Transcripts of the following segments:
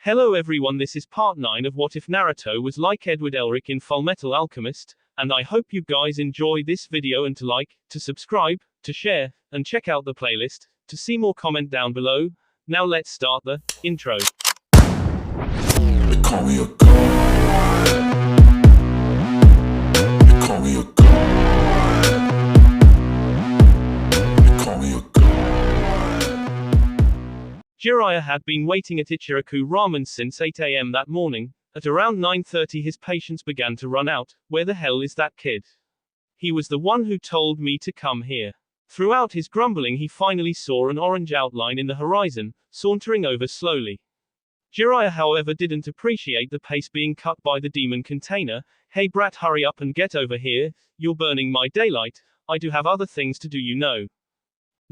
Hello everyone, this is part 9 of What If Naruto Was Like Edward Elric in Fullmetal Alchemist, and I hope you guys enjoy this video and to like, to subscribe, to share, and check out the playlist, to see more comment down below. Now let's start the intro. They call me a god. They call me a god. They call me a god. Jiraiya had been waiting at Ichiraku Ramen since 8 a.m. that morning. At around 9:30 his patience began to run out. Where the hell is that kid? He was the one who told me to come here. Throughout his grumbling he finally saw an orange outline in the horizon, sauntering over slowly. Jiraiya however didn't appreciate the pace being cut by the demon container. Hey brat, hurry up and get over here, you're burning my daylight, I do have other things to do you know.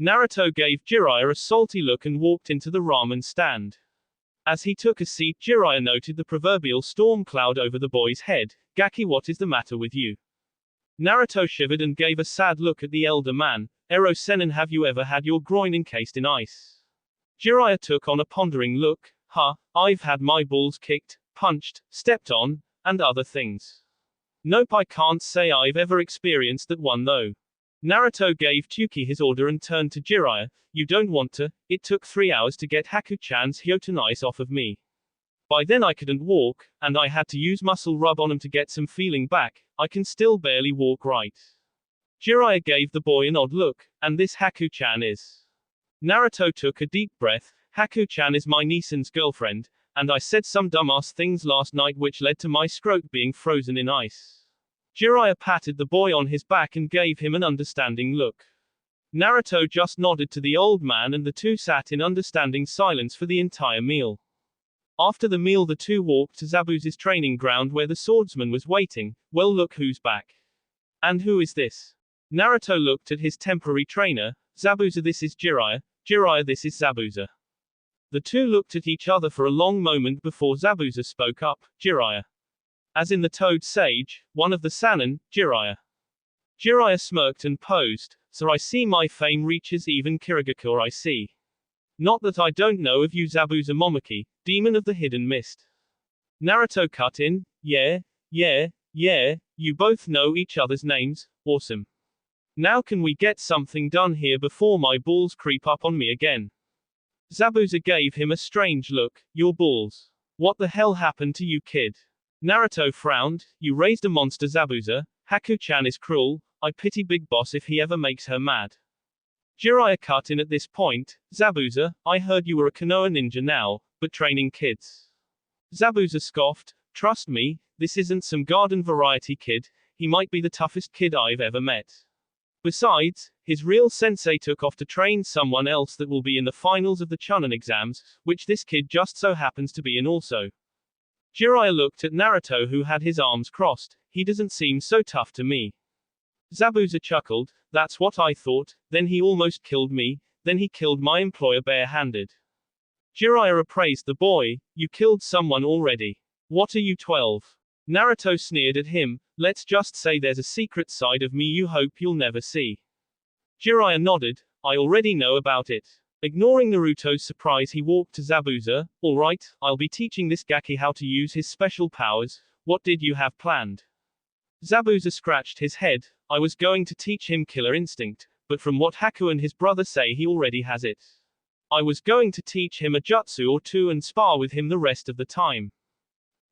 Naruto gave Jiraiya a salty look and walked into the ramen stand. As he took a seat Jiraiya noted the proverbial storm cloud over the boy's head. Gaki, what is the matter with you? Naruto shivered and gave a sad look at the elder man. Ero Sennin, have you ever had your groin encased in ice? Jiraiya took on a pondering look. I've had my balls kicked, punched, stepped on, and other things. Nope, I can't say I've ever experienced that one though. Naruto gave Tsuki his order and turned to Jiraiya. You don't want to, it took 3 hours to get Haku-chan's Hyoten ice off of me. By then I couldn't walk, and I had to use muscle rub on him to get some feeling back. I can still barely walk right. Jiraiya gave the boy an odd look. And this Haku-chan is? Naruto took a deep breath. Haku-chan is my Nissan's girlfriend, and I said some dumbass things last night which led to my scrot being frozen in ice. Jiraiya patted the boy on his back and gave him an understanding look. Naruto just nodded to the old man and the two sat in understanding silence for the entire meal. After the meal the two walked to Zabuza's training ground where the swordsman was waiting. Well, look who's back. And who is this? Naruto looked at his temporary trainer. Zabuza, this is Jiraiya. Jiraiya, this is Zabuza. The two looked at each other for a long moment before Zabuza spoke up. Jiraiya. As in the Toad Sage, one of the Sannin, Jiraiya. Jiraiya smirked and posed. So I see my fame reaches even Kirigakure, I see. Not that I don't know of you, Zabuza Momoki, demon of the hidden mist. Naruto cut in. Yeah, you both know each other's names, awesome. Now can we get something done here before my balls creep up on me again? Zabuza gave him a strange look. Your balls. What the hell happened to you, kid? Naruto frowned. You raised a monster, Zabuza. Haku-chan is cruel. I pity Big Boss if he ever makes her mad. Jiraiya cut in at this point. Zabuza, I heard you were a Konoha ninja now, but training kids. Zabuza scoffed. Trust me, this isn't some garden variety kid, he might be the toughest kid I've ever met. Besides, his real sensei took off to train someone else that will be in the finals of the Chunin exams, which this kid just so happens to be in also. Jiraiya looked at Naruto who had his arms crossed. He doesn't seem so tough to me. Zabuza chuckled. That's what I thought, then he almost killed me, then he killed my employer bare-handed. Jiraiya appraised the boy. You killed someone already. What are you, 12? Naruto sneered at him. Let's just say there's a secret side of me you hope you'll never see. Jiraiya nodded. I already know about it. Ignoring Naruto's surprise he walked to Zabuza. Alright, I'll be teaching this Gaki how to use his special powers. What did you have planned? Zabuza scratched his head. I was going to teach him Killer Instinct, but from what Haku and his brother say he already has it. I was going to teach him a jutsu or two and spar with him the rest of the time.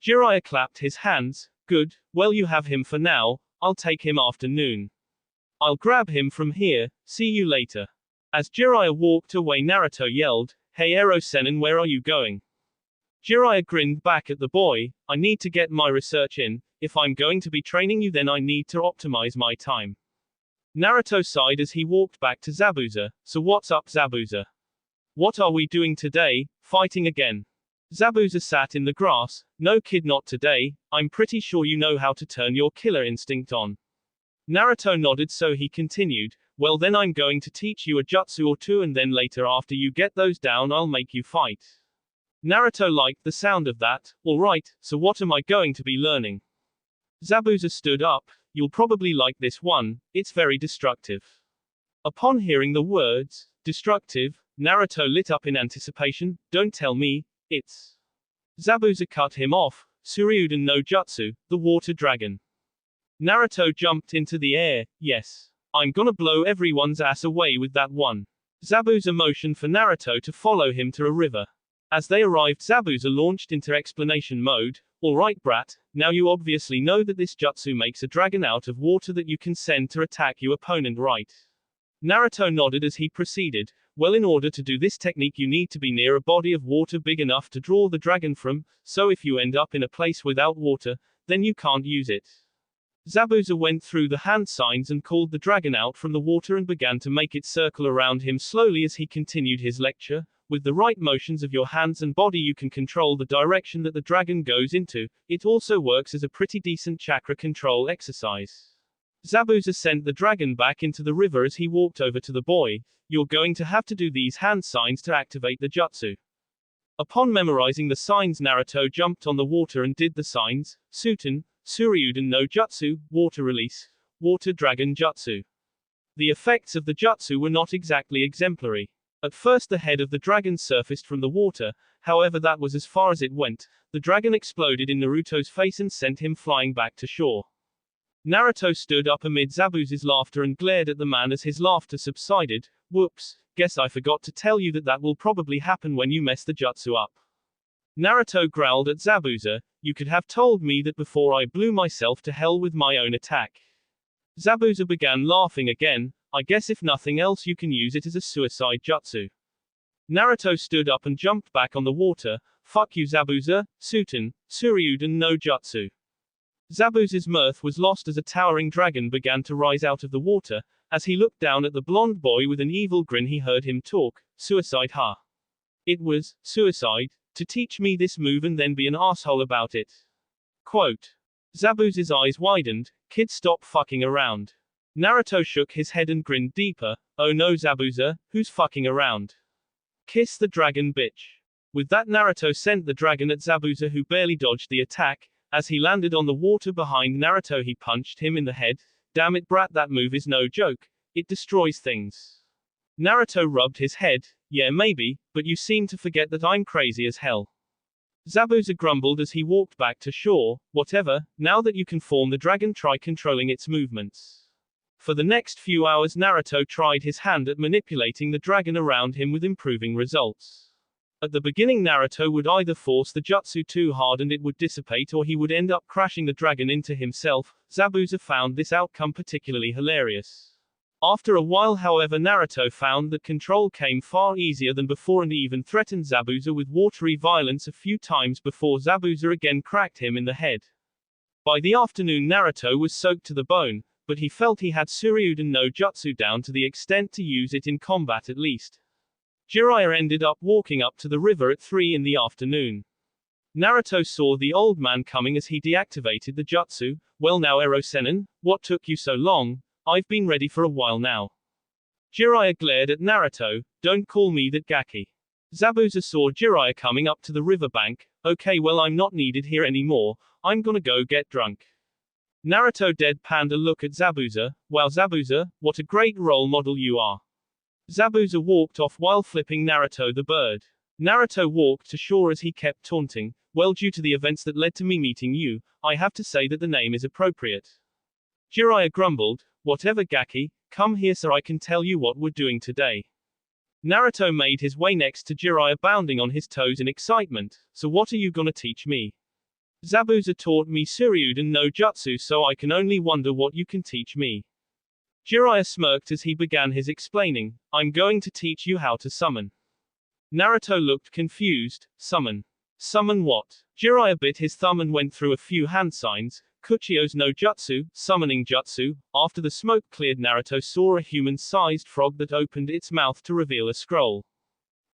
Jiraiya clapped his hands. Good, well you have him for now, I'll take him after noon. I'll grab him from here, see you later. As Jiraiya walked away Naruto yelled, Hey Ero Sennin, where are you going? Jiraiya grinned back at the boy. I need to get my research in, if I'm going to be training you then I need to optimize my time. Naruto sighed as he walked back to Zabuza. So what's up, Zabuza? What are we doing today, fighting again? Zabuza sat in the grass. No kid, not today, I'm pretty sure you know how to turn your killer instinct on. Naruto nodded so he continued. Well then I'm going to teach you a jutsu or two and then later after you get those down I'll make you fight. Naruto liked the sound of that. Alright, so what am I going to be learning? Zabuza stood up. You'll probably like this one, it's very destructive. Upon hearing the words, destructive, Naruto lit up in anticipation. Don't tell me, it's Zabuza cut him off. Suryudan no Jutsu, the water dragon. Naruto jumped into the air. Yes. I'm gonna blow everyone's ass away with that one. Zabuza motioned for Naruto to follow him to a river. As they arrived, Zabuza launched into explanation mode. Alright brat, now you obviously know that this jutsu makes a dragon out of water that you can send to attack your opponent, right? Naruto nodded as he proceeded. Well, in order to do this technique you need to be near a body of water big enough to draw the dragon from, so if you end up in a place without water, then you can't use it. Zabuza went through the hand signs and called the dragon out from the water and began to make it circle around him slowly as he continued his lecture. With the right motions of your hands and body you can control the direction that the dragon goes into. It also works as a pretty decent chakra control exercise. Zabuza sent the dragon back into the river as he walked over to the boy. You're going to have to do these hand signs to activate the jutsu. Upon memorizing the signs, Naruto jumped on the water and did the signs. Suten, Suryudan no Jutsu, water release, water dragon jutsu. The effects of the jutsu were not exactly exemplary. At first the head of the dragon surfaced from the water, however that was as far as it went. The dragon exploded in Naruto's face and sent him flying back to shore. Naruto stood up amid Zabuza's laughter and glared at the man as his laughter subsided. Whoops, guess I forgot to tell you that will probably happen when you mess the jutsu up. Naruto growled at Zabuza, you could have told me that before I blew myself to hell with my own attack. Zabuza began laughing again. I guess if nothing else you can use it as a suicide jutsu. Naruto stood up and jumped back on the water. Fuck you Zabuza, Suten, Suryudan no Jutsu. Zabuza's mirth was lost as a towering dragon began to rise out of the water. As he looked down at the blonde boy with an evil grin he heard him talk. Suicide ha. It was, suicide, to teach me this move and then be an asshole about it. Quote. Zabuza's eyes widened. Kid, stop fucking around. Naruto shook his head and grinned deeper. Oh no Zabuza, who's fucking around? Kiss the dragon bitch. With that Naruto sent the dragon at Zabuza who barely dodged the attack. As he landed on the water behind Naruto he punched him in the head. Damn it brat, that move is no joke. It destroys things. Naruto rubbed his head. Yeah maybe, but you seem to forget that I'm crazy as hell. Zabuza grumbled as he walked back to shore. Whatever, now that you can form the dragon, try controlling its movements. For the next few hours Naruto tried his hand at manipulating the dragon around him with improving results. At the beginning Naruto would either force the jutsu too hard and it would dissipate or he would end up crashing the dragon into himself. Zabuza found this outcome particularly hilarious. After a while however Naruto found that control came far easier than before and even threatened Zabuza with watery violence a few times before Zabuza again cracked him in the head. By the afternoon Naruto was soaked to the bone, but he felt he had Suryudan no Jutsu down to the extent to use it in combat at least. Jiraiya ended up walking up to the river at 3 in the afternoon. Naruto saw the old man coming as he deactivated the jutsu. Well now Ero-sennin, what took you so long? I've been ready for a while now. Jiraiya glared at Naruto, don't call me that Gaki. Zabuza saw Jiraiya coming up to the riverbank. Okay well I'm not needed here anymore, I'm gonna go get drunk. Naruto deadpanned a look at Zabuza. Wow Zabuza, what a great role model you are. Zabuza walked off while flipping Naruto the bird. Naruto walked to shore as he kept taunting. Well due to the events that led to me meeting you, I have to say that the name is appropriate. Jiraiya grumbled. Whatever Gaki, come here so I can tell you what we're doing today. Naruto made his way next to Jiraiya bounding on his toes in excitement. So what are you gonna teach me? Zabuza taught me Suryudan no Jutsu so I can only wonder what you can teach me. Jiraiya smirked as he began his explaining. I'm going to teach you how to summon. Naruto looked confused. Summon. Summon what? Jiraiya bit his thumb and went through a few hand signs. Kuchio's no Jutsu, summoning jutsu. After the smoke cleared Naruto saw a human-sized frog that opened its mouth to reveal a scroll.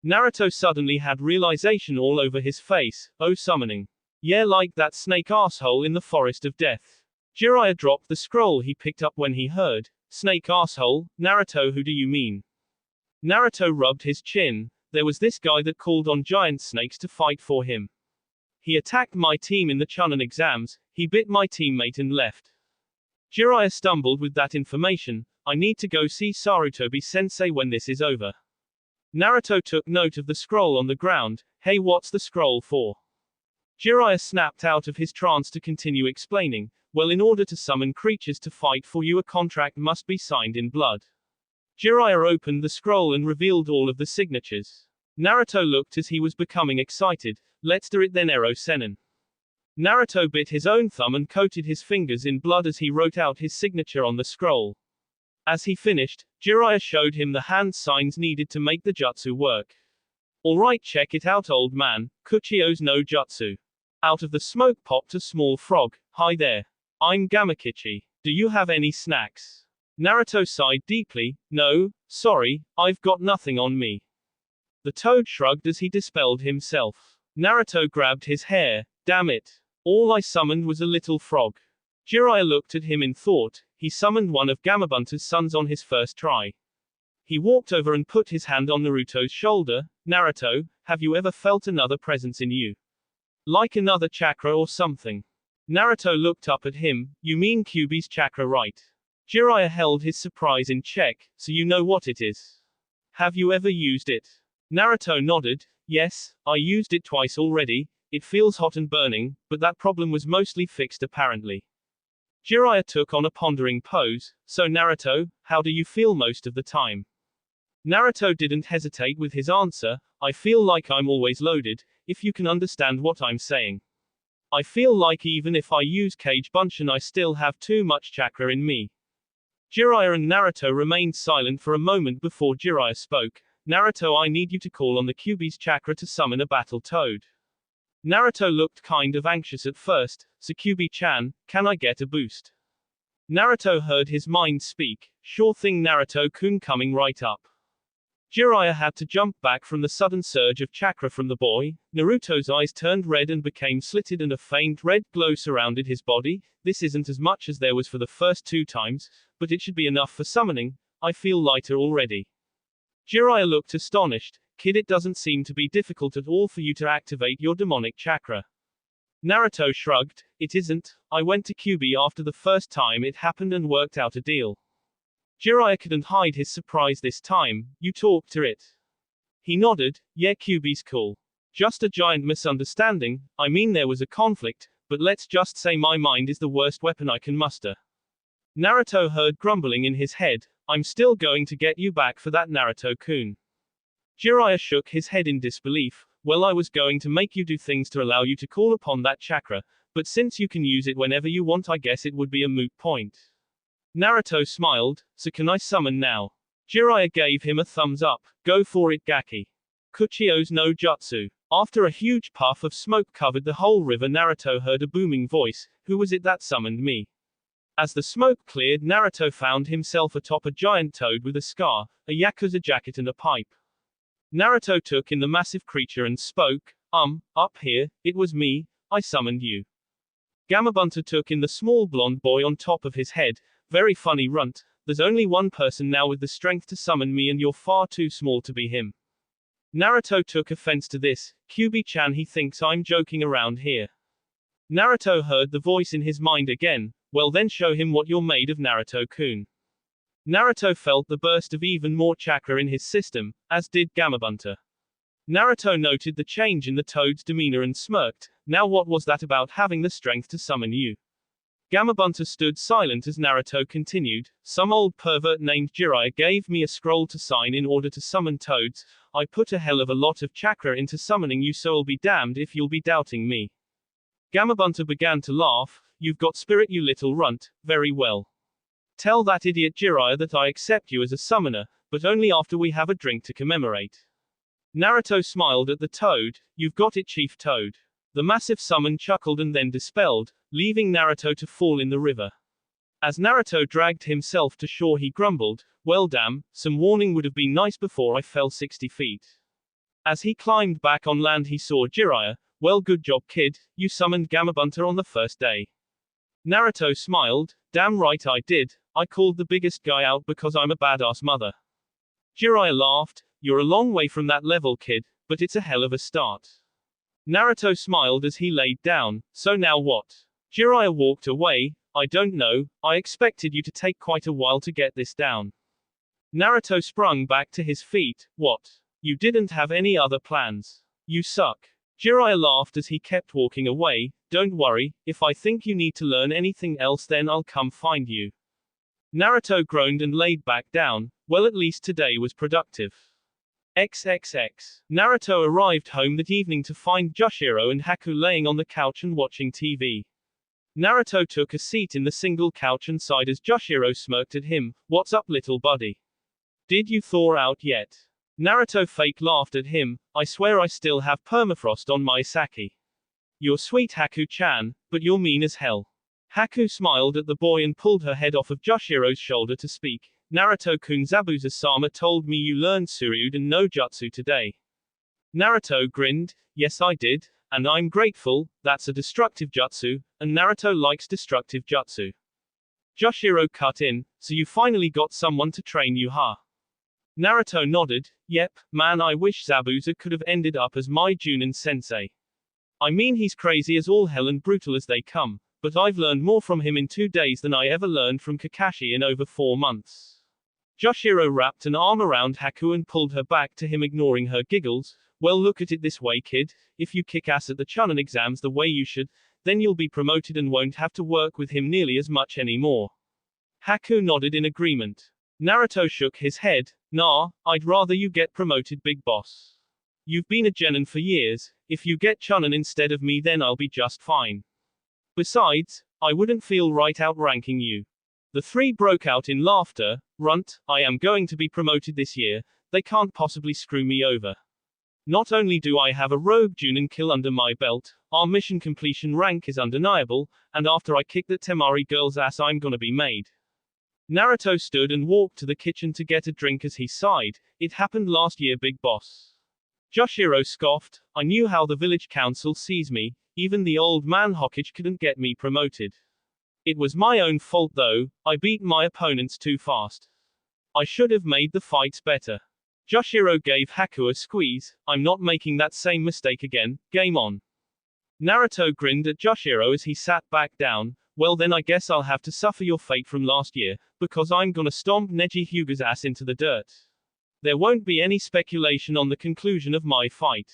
Naruto suddenly had realization all over his face. Oh summoning. Yeah like that snake asshole in the forest of death. Jiraiya dropped the scroll he picked up when he heard. Snake asshole, Naruto who do you mean? Naruto rubbed his chin. There was this guy that called on giant snakes to fight for him. He attacked my team in the Chunin exams, he bit my teammate and left. Jiraiya stumbled with that information. I need to go see Sarutobi-sensei when this is over. Naruto took note of the scroll on the ground. Hey what's the scroll for? Jiraiya snapped out of his trance to continue explaining, well, in order to summon creatures to fight for you, a contract must be signed in blood. Jiraiya opened the scroll and revealed all of the signatures. Naruto looked as he was becoming excited. Let's do it then, Ero Sennin. Naruto bit his own thumb and coated his fingers in blood as he wrote out his signature on the scroll. As he finished, Jiraiya showed him the hand signs needed to make the jutsu work. Alright, check it out, old man. Kuchio's no jutsu. Out of the smoke popped a small frog. Hi there. I'm Gamakichi. Do you have any snacks? Naruto sighed deeply. No, sorry, I've got nothing on me. The toad shrugged as he dispelled himself. Naruto grabbed his hair. Damn it. All I summoned was a little frog. Jiraiya looked at him in thought. He summoned one of Gamabunta's sons on his first try. He walked over and put his hand on Naruto's shoulder. Naruto, have you ever felt another presence in you? Like another chakra or something? Naruto looked up at him. You mean Kyuubi's chakra, right? Jiraiya held his surprise in check. So you know what it is? Have you ever used it? Naruto nodded. Yes, I used it twice already. It feels hot and burning, but that problem was mostly fixed apparently. Jiraiya took on a pondering pose. So Naruto, how do you feel most of the time? Naruto didn't hesitate with his answer. I feel like I'm always loaded, if you can understand what I'm saying. I feel like even if I use Kage Bunshin, I still have too much chakra in me. Jiraiya and Naruto remained silent for a moment before Jiraiya spoke. Naruto, I need you to call on the Kyuubi's chakra to summon a battle toad. Naruto looked kind of anxious at first. So Kyuubi-chan, can I get a boost? Naruto heard his mind speak. Sure thing, Naruto-kun, coming right up. Jiraiya had to jump back from the sudden surge of chakra from the boy. Naruto's eyes turned red and became slitted and a faint red glow surrounded his body. This isn't as much as there was for the first 2 times, but it should be enough for summoning. I feel lighter already. Jiraiya looked astonished. Kid, it doesn't seem to be difficult at all for you to activate your demonic chakra. Naruto shrugged. It isn't. I went to Kyuubi after the first time it happened and worked out a deal. Jiraiya couldn't hide his surprise this time. You talked to it? He nodded. Yeah, Kyuubi's cool. Just a giant misunderstanding. I mean, there was a conflict, but let's just say my mind is the worst weapon I can muster. Naruto heard grumbling in his head. I'm still going to get you back for that, Naruto-kun. Jiraiya shook his head in disbelief. Well, I was going to make you do things to allow you to call upon that chakra, but since you can use it whenever you want, I guess it would be a moot point. Naruto smiled. So can I summon now? Jiraiya gave him a thumbs up. Go for it, Gaki. Kuchio's no jutsu. After a huge puff of smoke covered the whole river, Naruto heard a booming voice. Who was it that summoned me? As the smoke cleared, Naruto found himself atop a giant toad with a scar, a yakuza jacket and a pipe. Naruto took in the massive creature and spoke. Up here, it was me, I summoned you. Gamabunta took in the small blonde boy on top of his head. Very funny runt. There's only one person now with the strength to summon me and you're far too small to be him. Naruto took offense to this. Kyuubi-chan, he thinks I'm joking around here. Naruto heard the voice in his mind again. Well then show him what you're made of, Naruto-kun. Naruto felt the burst of even more chakra in his system, as did Gamabunta. Naruto noted the change in the toad's demeanor and smirked. Now what was that about having the strength to summon you? Gamabunta stood silent as Naruto continued. Some old pervert named Jiraiya gave me a scroll to sign in order to summon toads. I put a hell of a lot of chakra into summoning you, so I'll be damned if you'll be doubting me. Gamabunta began to laugh. You've got spirit, you little runt. Very well. Tell that idiot Jiraiya that I accept you as a summoner, but only after we have a drink to commemorate. Naruto smiled at the toad. You've got it, Chief Toad. The massive summon chuckled and then dispelled, leaving Naruto to fall in the river. As Naruto dragged himself to shore, he grumbled, well damn, some warning would have been nice before I fell 60 feet. As he climbed back on land, he saw Jiraiya. Well, good job, kid, you summoned Gamabunta on the first day. Naruto smiled. Damn right I did. I called the biggest guy out because I'm a badass mother. Jiraiya laughed. You're a long way from that level, kid, but it's a hell of a start. Naruto smiled as he laid down. So now what? Jiraiya walked away. I don't know. I expected you to take quite a while to get this down. Naruto sprung back to his feet. What? You didn't have any other plans? You suck. Jiraiya laughed as he kept walking away. Don't worry, if I think you need to learn anything else then I'll come find you. Naruto groaned and laid back down. Well, at least today was productive. XXX. Naruto arrived home that evening to find Joshiro and Haku laying on the couch and watching TV. Naruto took a seat in the single couch and sighed as Joshiro smirked at him. What's up, little buddy? Did you thaw out yet? Naruto fake laughed at him. I swear I still have permafrost on my sake. You're sweet, Haku-chan, but you're mean as hell. Haku smiled at the boy and pulled her head off of Joshiro's shoulder to speak. Naruto-kun, Zabuza-sama told me you learned Suryuden no Jutsu today. Naruto grinned. Yes, I did, and I'm grateful. That's a destructive jutsu, and Naruto likes destructive jutsu. Joshiro cut in. So you finally got someone to train you, huh? Naruto nodded. Yep, man, I wish Zabuza could have ended up as my Junin sensei. I mean, he's crazy as all hell and brutal as they come, but I've learned more from him in 2 days than I ever learned from Kakashi in over 4 months. Joshiro wrapped an arm around Haku and pulled her back to him, ignoring her giggles. Well, look at it this way, kid. If you kick ass at the Chunin exams the way you should, then you'll be promoted and won't have to work with him nearly as much anymore. Haku nodded in agreement. Naruto shook his head. Nah, I'd rather you get promoted, big boss. You've been a genin for years. If you get Chunin instead of me then I'll be just fine. Besides, I wouldn't feel right outranking you. The three broke out in laughter. Runt, I am going to be promoted this year. They can't possibly screw me over. Not only do I have a rogue Junin kill under my belt, our mission completion rank is undeniable, and after I kick that Temari girl's ass I'm gonna be made. Naruto stood and walked to the kitchen to get a drink as he sighed. It happened last year, big boss. Joshiro scoffed. I knew how the village council sees me. Even the old man Hokage couldn't get me promoted. It was my own fault though. I beat my opponents too fast. I should have made the fights better. Joshiro gave Haku a squeeze. I'm not making that same mistake again. Game on. Naruto grinned at Joshiro as he sat back down. Well then I guess I'll have to suffer your fate from last year, because I'm gonna stomp Neji Hyuga's ass into the dirt. There won't be any speculation on the conclusion of my fight.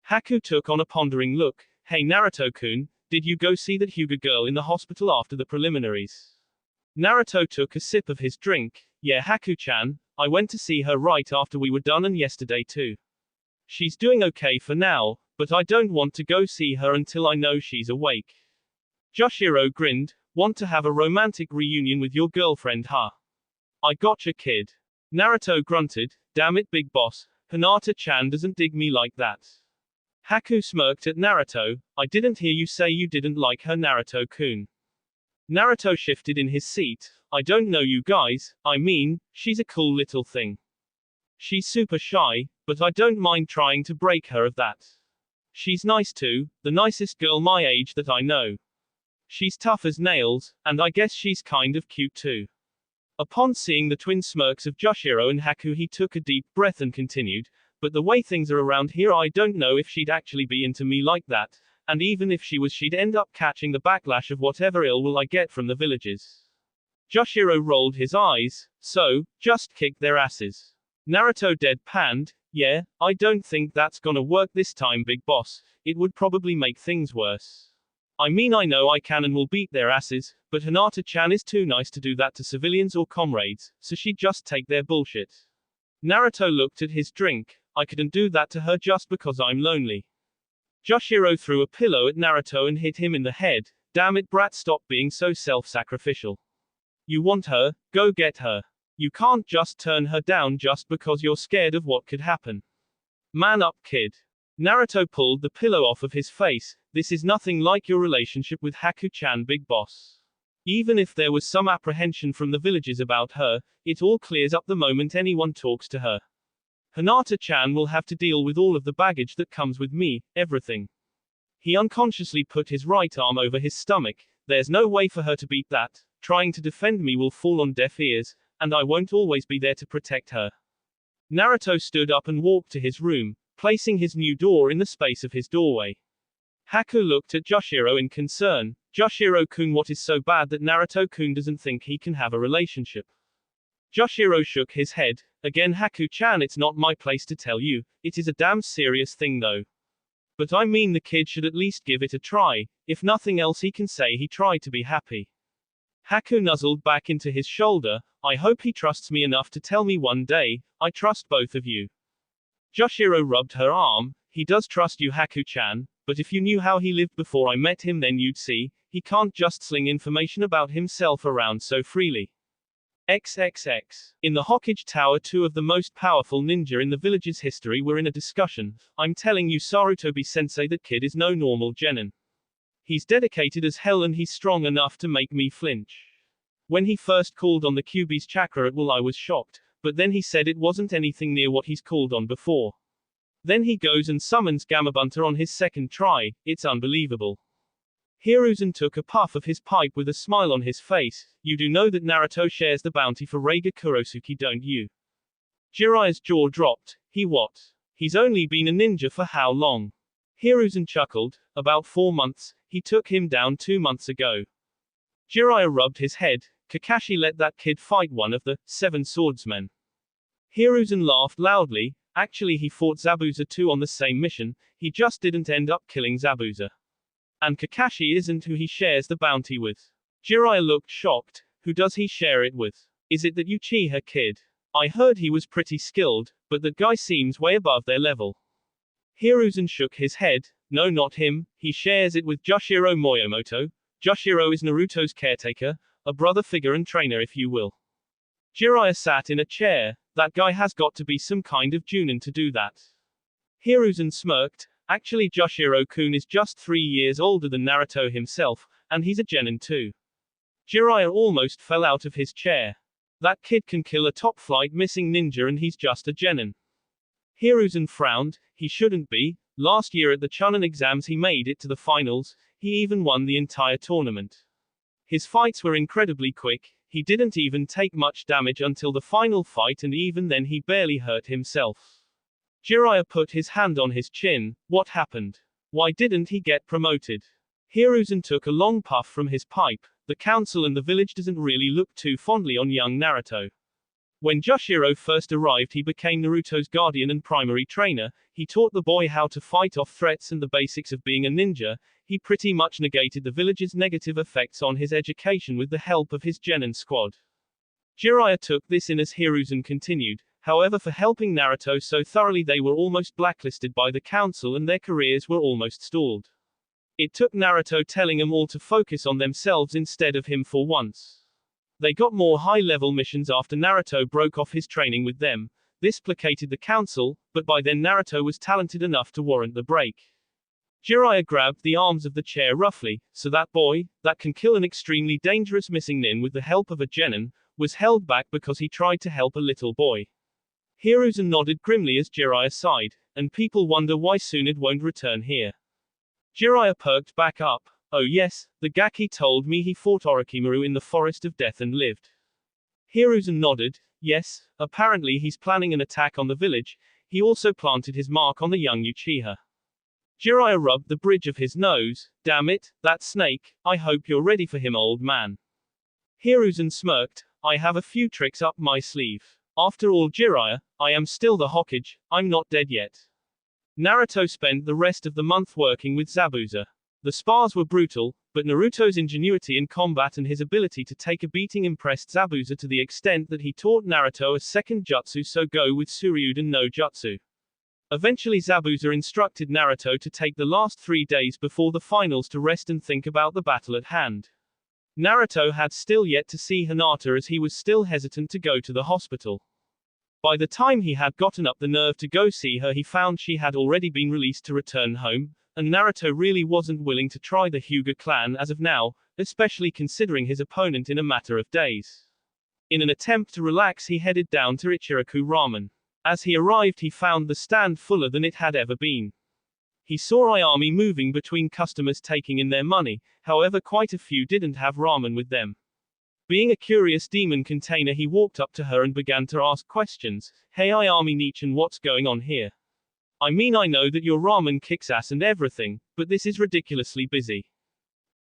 Haku took on a pondering look. Hey Naruto-kun, did you go see that Hyuga girl in the hospital after the preliminaries? Naruto took a sip of his drink. Yeah, Haku-chan, I went to see her right after we were done and yesterday too. She's doing okay for now, but I don't want to go see her until I know she's awake. Joshiro grinned. Want to have a romantic reunion with your girlfriend, huh? I gotcha, kid. Naruto grunted. Damn it, big boss. Hinata-chan doesn't dig me like that. Haku smirked at Naruto. I didn't hear you say you didn't like her, Naruto-kun. Naruto shifted in his seat. I don't know you guys, I mean, she's a cool little thing. She's super shy, but I don't mind trying to break her of that. She's nice too, the nicest girl my age that I know. She's tough as nails, and I guess she's kind of cute too. Upon seeing the twin smirks of Joshiro and Haku he took a deep breath and continued, but the way things are around here I don't know if she'd actually be into me like that, and even if she was she'd end up catching the backlash of whatever ill will I get from the villages. Joshiro rolled his eyes. So, just kick their asses. Naruto deadpanned. Yeah, I don't think that's gonna work this time, big boss. It would probably make things worse. I mean, I know I can and will beat their asses, but Hinata-chan is too nice to do that to civilians or comrades, so she'd just take their bullshit. Naruto looked at his drink. I couldn't do that to her just because I'm lonely. Joshiro threw a pillow at Naruto and hit him in the head. Damn it, brat, stop being so self-sacrificial. You want her, go get her. You can't just turn her down just because you're scared of what could happen. Man up, kid. Naruto pulled the pillow off of his face. This is nothing like your relationship with Haku-chan, big boss. Even if there was some apprehension from the villages about her, it all clears up the moment anyone talks to her. Hinata-chan will have to deal with all of the baggage that comes with me, everything. He unconsciously put his right arm over his stomach. There's no way for her to beat that. Trying to defend me will fall on deaf ears, and I won't always be there to protect her. Naruto stood up and walked to his room, placing his new door in the space of his doorway. Haku looked at Joshiro in concern. Joshiro-kun, what is so bad that Naruto-kun doesn't think he can have a relationship? Joshiro shook his head. Again, Haku-chan, it's not my place to tell you. It is a damn serious thing though. But I mean the kid should at least give it a try, if nothing else he can say he tried to be happy. Haku nuzzled back into his shoulder. I hope he trusts me enough to tell me one day. I trust both of you. Joshiro rubbed her arm. He does trust you, Haku-chan, but if you knew how he lived before I met him, then you'd see, he can't just sling information about himself around so freely. XXX. In the Hokage Tower, two of the most powerful ninja in the village's history were in a discussion. I'm telling you, Sarutobi-sensei, that kid is no normal genin. He's dedicated as hell and he's strong enough to make me flinch. When he first called on the Kyuubi's chakra at will, I was shocked, but then he said it wasn't anything near what he's called on before. Then he goes and summons Gamabunta on his second try. It's unbelievable. Hiruzen took a puff of his pipe with a smile on his face. You do know that Naruto shares the bounty for Reiga Kurosuke, don't you? Jiraiya's jaw dropped. He what? He's only been a ninja for how long? Hiruzen chuckled. About 4 months. He took him down 2 months ago. Jiraiya rubbed his head. Kakashi let that kid fight one of the 7 swordsmen. Hiruzen laughed loudly. Actually, he fought Zabuza too on the same mission. He just didn't end up killing Zabuza. And Kakashi isn't who he shares the bounty with. Jiraiya looked shocked. Who does he share it with? Is it that Uchiha kid? I heard he was pretty skilled, but that guy seems way above their level. Hiruzen shook his head. No, not him. He shares it with Joshiro Moyomoto. Joshiro is Naruto's caretaker, a brother figure and trainer, if you will. Jiraiya sat in a chair. That guy has got to be some kind of Junin to do that. Hiruzen smirked. Actually, Joshiro-kun is just 3 years older than Naruto himself, and he's a genin too. Jiraiya almost fell out of his chair. That kid can kill a top-flight missing ninja and he's just a genin. Hiruzen frowned. He shouldn't be. Last year at the Chunin exams he made it to the finals. He even won the entire tournament. His fights were incredibly quick. He didn't even take much damage until the final fight, and even then he barely hurt himself. Jiraiya put his hand on his chin. What happened? Why didn't he get promoted? Hiruzen took a long puff from his pipe. The council and the village doesn't really look too fondly on young Naruto. When Joshiro first arrived, he became Naruto's guardian and primary trainer. He taught the boy how to fight off threats and the basics of being a ninja. He pretty much negated the village's negative effects on his education with the help of his genin squad. Jiraiya took this in as Hiruzen continued. However, for helping Naruto so thoroughly, they were almost blacklisted by the council and their careers were almost stalled. It took Naruto telling them all to focus on themselves instead of him for once. They got more high-level missions after Naruto broke off his training with them. This placated the council, but by then Naruto was talented enough to warrant the break. Jiraiya grabbed the arms of the chair roughly. So that boy, that can kill an extremely dangerous missing nin with the help of a genin, was held back because he tried to help a little boy. Hiruzen nodded grimly as Jiraiya sighed, and people wonder why soon it won't return here. Jiraiya perked back up. Oh yes, the Gaki told me he fought Orochimaru in the Forest of Death and lived. Hiruzen nodded. Yes, apparently he's planning an attack on the village. He also planted his mark on the young Uchiha. Jiraiya rubbed the bridge of his nose. Damn it, that snake. I hope you're ready for him, old man. Hiruzen smirked. I have a few tricks up my sleeve. After all, Jiraiya, I am still the Hokage. I'm not dead yet. Naruto spent the rest of the month working with Zabuza. The spars were brutal, but Naruto's ingenuity in combat and his ability to take a beating impressed Zabuza to the extent that he taught Naruto a second jutsu, so go with Suryudan no Jutsu. Eventually Zabuza instructed Naruto to take the last 3 days before the finals to rest and think about the battle at hand. Naruto had still yet to see Hinata as he was still hesitant to go to the hospital. By the time he had gotten up the nerve to go see her, he found she had already been released to return home, and Naruto really wasn't willing to try the Hyuga clan as of now, especially considering his opponent in a matter of days. In an attempt to relax, he headed down to Ichiraku Ramen. As he arrived, he found the stand fuller than it had ever been. He saw Ayami moving between customers taking in their money, however quite a few didn't have ramen with them. Being a curious demon container, he walked up to her and began to ask questions. Hey Ayami Nichan, what's going on here? I mean, I know that your ramen kicks ass and everything, but this is ridiculously busy.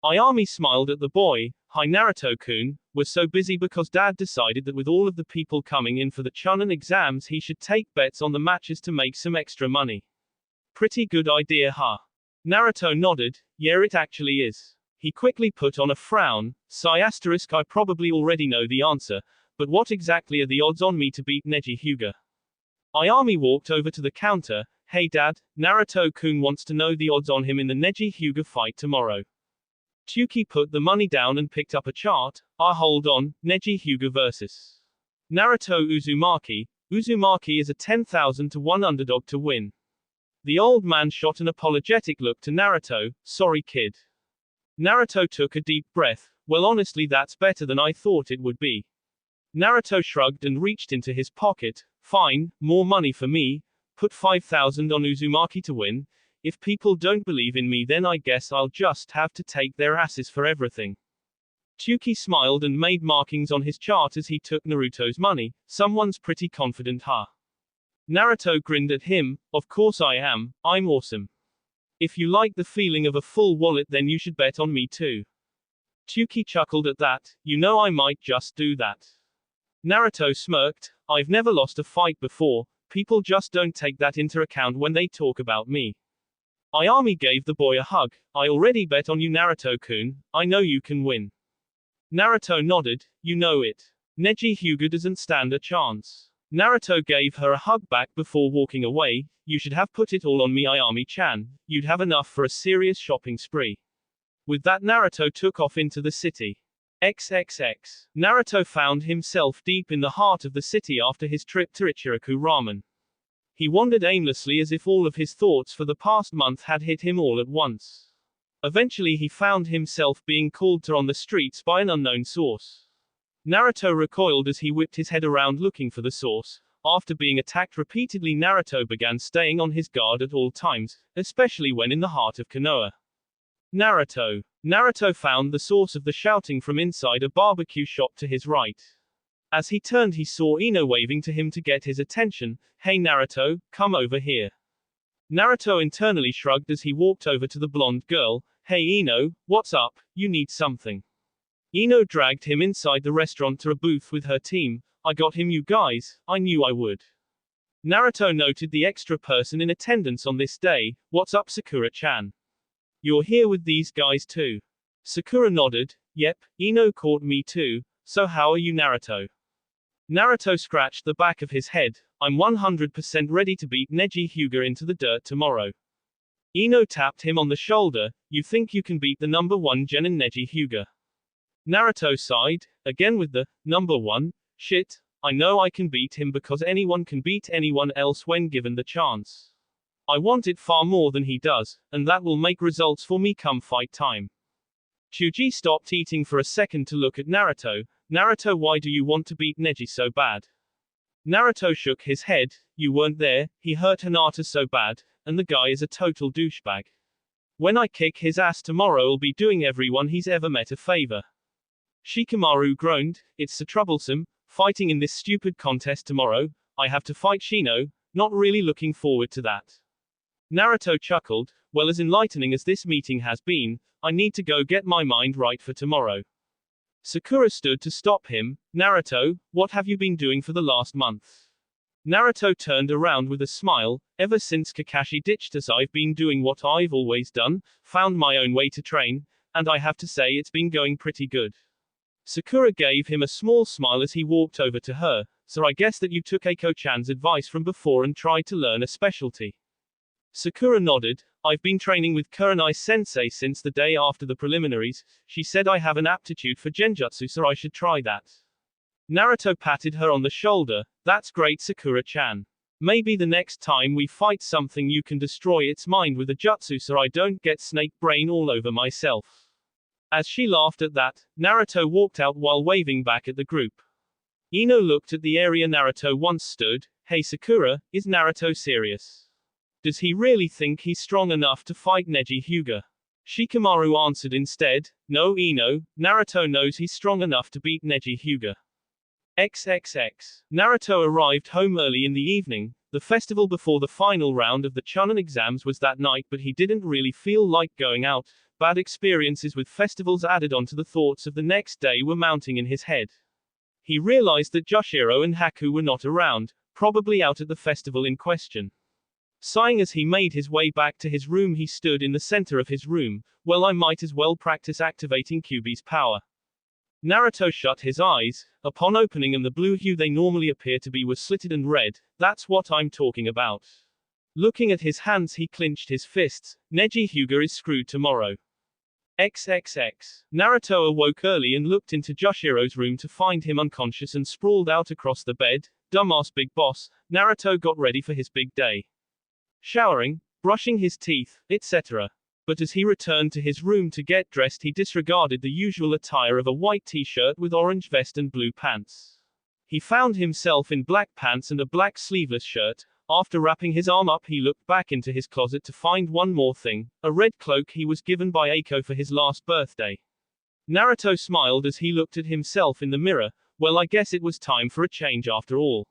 Ayami smiled at the boy. Hi Naruto-kun, we're so busy because Dad decided that with all of the people coming in for the Chunin exams, he should take bets on the matches to make some extra money. Pretty good idea, huh? Naruto nodded. Yeah, it actually is. He quickly put on a frown. Sigh asterisk, I probably already know the answer, but what exactly are the odds on me to beat Neji Hyuga? Ayami walked over to the counter. Hey dad, Naruto-kun wants to know the odds on him in the Neji Hyuga fight tomorrow. Chuki put the money down and picked up a chart. Hold on, Neji Hyuga vs. Naruto Uzumaki. Uzumaki is a 10,000 to 1 underdog to win. The old man shot an apologetic look to Naruto. Sorry kid. Naruto took a deep breath. Well honestly that's better than I thought it would be. Naruto shrugged and reached into his pocket. Fine, more money for me. Put 5,000 on Uzumaki to win. If people don't believe in me then I guess I'll just have to take their asses for everything. Chuki smiled and made markings on his chart as he took Naruto's money. Someone's pretty confident, huh? Naruto grinned at him. Of course I am, I'm awesome. If you like the feeling of a full wallet then you should bet on me too. Chuki chuckled at that. You know I might just do that. Naruto smirked. I've never lost a fight before, people just don't take that into account when they talk about me. Ayami gave the boy a hug. I already bet on you Naruto-kun, I know you can win. Naruto nodded. You know it. Neji Hyuga doesn't stand a chance. Naruto gave her a hug back before walking away. You should have put it all on me Ayami-chan, you'd have enough for a serious shopping spree. With that Naruto took off into the city. XXX. Naruto found himself deep in the heart of the city after his trip to Ichiraku Ramen. He wandered aimlessly as if all of his thoughts for the past month had hit him all at once. Eventually he found himself being called to on the streets by an unknown source. Naruto recoiled as he whipped his head around looking for the source. After being attacked repeatedly Naruto began staying on his guard at all times, especially when in the heart of Konoha. Naruto found the source of the shouting from inside a barbecue shop to his right. As he turned he saw Ino waving to him to get his attention. Hey Naruto, come over here. Naruto internally shrugged as he walked over to the blonde girl. Hey Ino, what's up, you need something. Ino dragged him inside the restaurant to a booth with her team. I got him you guys, I knew I would. Naruto noted the extra person in attendance on this day. What's up Sakura-chan? You're here with these guys too. Sakura nodded. Yep, Ino caught me too, so how are you Naruto? Naruto scratched the back of his head. I'm 100% ready to beat Neji Hyuga into the dirt tomorrow. Ino tapped him on the shoulder. You think you can beat the number 1 genin Neji Hyuga? Naruto sighed, again with the number 1. Shit, I know I can beat him because anyone can beat anyone else when given the chance. I want it far more than he does, and that will make results for me come fight time. Chuji stopped eating for a second to look at Naruto. Naruto, why do you want to beat Neji so bad? Naruto shook his head. You weren't there, he hurt Hinata so bad, and the guy is a total douchebag. When I kick his ass tomorrow I'll be doing everyone he's ever met a favor. Shikamaru groaned. It's so troublesome, fighting in this stupid contest tomorrow. I have to fight Shino, not really looking forward to that. Naruto chuckled. Well, as enlightening as this meeting has been, I need to go get my mind right for tomorrow. Sakura stood to stop him. Naruto, what have you been doing for the last month? Naruto turned around with a smile. Ever since Kakashi ditched us I've been doing what I've always done, found my own way to train, and I have to say it's been going pretty good. Sakura gave him a small smile as he walked over to her. So I guess that you took Eiko-chan's advice from before and tried to learn a specialty. Sakura nodded. I've been training with Kurenai-sensei since the day after the preliminaries. She said I have an aptitude for genjutsu so I should try that. Naruto patted her on the shoulder. That's great Sakura-chan. Maybe the next time we fight something you can destroy its mind with a jutsu so I don't get snake brain all over myself. As she laughed at that, Naruto walked out while waving back at the group. Ino looked at the area Naruto once stood. Hey Sakura, is Naruto serious? Does he really think he's strong enough to fight Neji Hyuga? Shikamaru answered instead. No Ino, Naruto knows he's strong enough to beat Neji Hyuga. XXX. Naruto arrived home early in the evening. The festival before the final round of the Chunin exams was that night but he didn't really feel like going out. Bad experiences with festivals added on to the thoughts of the next day were mounting in his head. He realized that Joshiro and Haku were not around, probably out at the festival in question. Sighing as he made his way back to his room, he stood in the center of his room. Well, I might as well practice activating Kyuubi's power. Naruto shut his eyes. Upon opening them, the blue hue they normally appear to be was slitted and red. That's what I'm talking about. Looking at his hands, he clenched his fists. Neji Hyuga is screwed tomorrow. XXX. Naruto awoke early and looked into Joshiro's room to find him unconscious and sprawled out across the bed. Dumbass big boss. Naruto got ready for his big day. Showering, brushing his teeth, etc. But as he returned to his room to get dressed, he disregarded the usual attire of a white t-shirt with orange vest and blue pants. He found himself in black pants and a black sleeveless shirt. After wrapping his arm up, he looked back into his closet to find one more thing, a red cloak he was given by Eiko for his last birthday. Naruto smiled as he looked at himself in the mirror. Well, I guess it was time for a change after all.